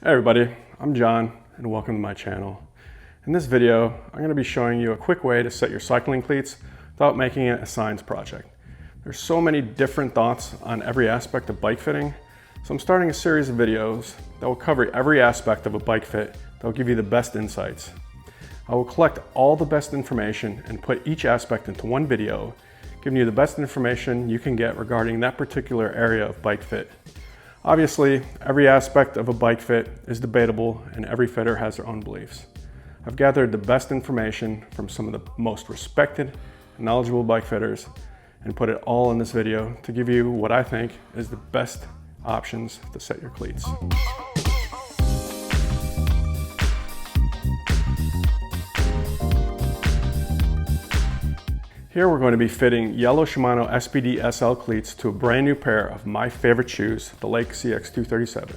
Hey everybody, I'm John and welcome to my channel. In this video, I'm going to be showing you a quick way to set your cycling cleats without making it a science project. There's so many different thoughts on every aspect of bike fitting, so I'm starting a series of videos that will cover every aspect of a bike fit that will give you the best insights. I will collect all the best information and put each aspect into one video, giving you the best information you can get regarding that particular area of bike fit. Obviously, every aspect of a bike fit is debatable and every fitter has their own beliefs. I've gathered the best information from some of the most respected and knowledgeable bike fitters and put it all in this video to give you what I think is the best options to set your cleats. Here we're going to be fitting yellow Shimano SPD-SL cleats to a brand new pair of my favorite shoes, the Lake CX237.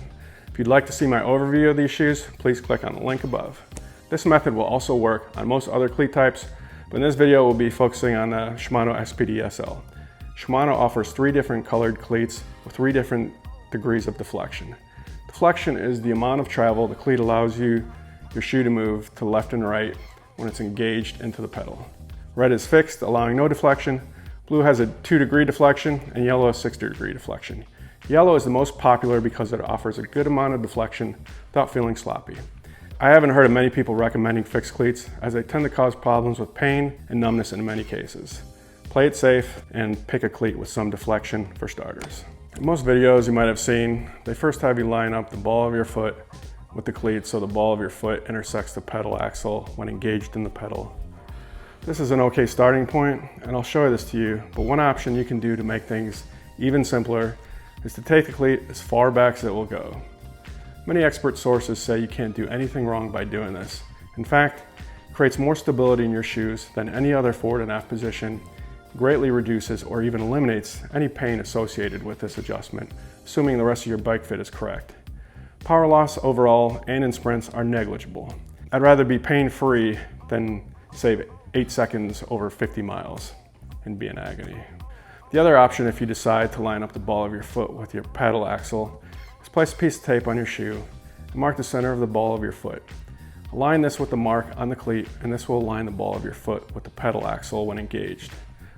If you'd like to see my overview of these shoes, please click on the link above. This method will also work on most other cleat types, but in this video we'll be focusing on the Shimano SPD-SL. Shimano offers 3 different colored cleats with 3 different degrees of deflection. Deflection is the amount of travel the cleat allows your shoe to move to left and right when it's engaged into the pedal. Red is fixed, allowing no deflection. Blue has a 2-degree deflection, and yellow a 6-degree deflection. Yellow is the most popular because it offers a good amount of deflection without feeling sloppy. I haven't heard of many people recommending fixed cleats, as they tend to cause problems with pain and numbness in many cases. Play it safe and pick a cleat with some deflection for starters. In most videos you might have seen, they first have you line up the ball of your foot with the cleat so the ball of your foot intersects the pedal axle when engaged in the pedal. This is an okay starting point, and I'll show this to you, but one option you can do to make things even simpler is to take the cleat as far back as it will go. Many expert sources say you can't do anything wrong by doing this. In fact, it creates more stability in your shoes than any other forward and aft position, greatly reduces or even eliminates any pain associated with this adjustment, assuming the rest of your bike fit is correct. Power loss overall and in sprints are negligible. I'd rather be pain-free than save 8 seconds over 50 miles and be in agony. The other option, if you decide to line up the ball of your foot with your pedal axle, is place a piece of tape on your shoe and mark the center of the ball of your foot. Align this with the mark on the cleat, and this will align the ball of your foot with the pedal axle when engaged.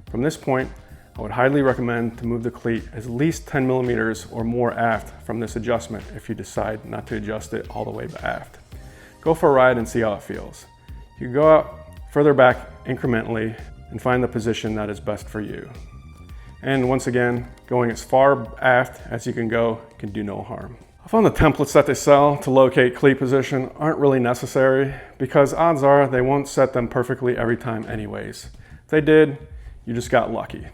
From this point, I would highly recommend to move the cleat at least 10 millimeters or more aft from this adjustment if you decide not to adjust it all the way aft. Go for a ride and see how it feels. You can go out further back incrementally and find the position that is best for you. And once again, going as far aft as you can go can do no harm. I found the templates that they sell to locate cleat position aren't really necessary because odds are they won't set them perfectly every time anyways. If they did, you just got lucky.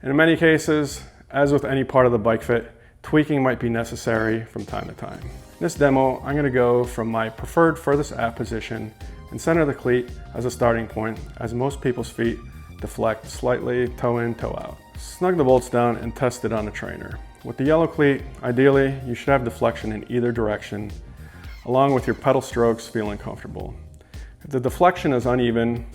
And in many cases, as with any part of the bike fit, tweaking might be necessary from time to time. In this demo, I'm going to go from my preferred furthest aft position and center the cleat as a starting point, as most people's feet deflect slightly toe in, toe out. Snug the bolts down and test it on a trainer. With the yellow cleat, ideally, you should have deflection in either direction, along with your pedal strokes feeling comfortable. If the deflection is uneven,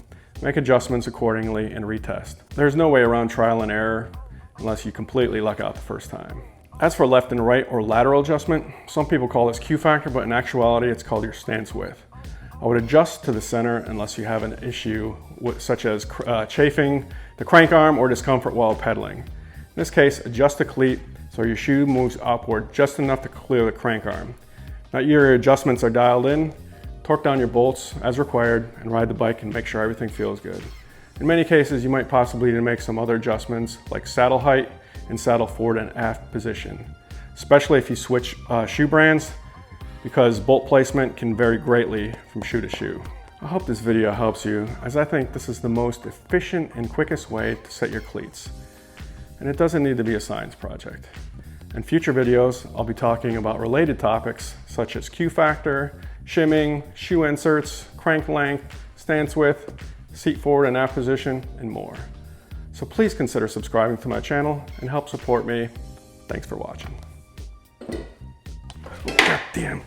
make adjustments accordingly and retest. There's no way around trial and error unless you completely luck out the first time. As for left and right or lateral adjustment, some people call this Q factor, but in actuality, it's called your stance width. I would adjust to the center unless you have an issue such as chafing the crank arm or discomfort while pedaling. In this case, adjust the cleat so your shoe moves upward just enough to clear the crank arm. Now your adjustments are dialed in, torque down your bolts as required, and ride the bike and make sure everything feels good. In many cases, you might possibly need to make some other adjustments like saddle height and saddle forward and aft position, especially if you switch shoe brands, because bolt placement can vary greatly from shoe to shoe. I hope this video helps you, as I think this is the most efficient and quickest way to set your cleats. And it doesn't need to be a science project. In future videos, I'll be talking about related topics such as Q factor, shimming, shoe inserts, crank length, stance width, seat forward and aft position, and more. So please consider subscribing to my channel and help support me. Thanks for watching. God damn.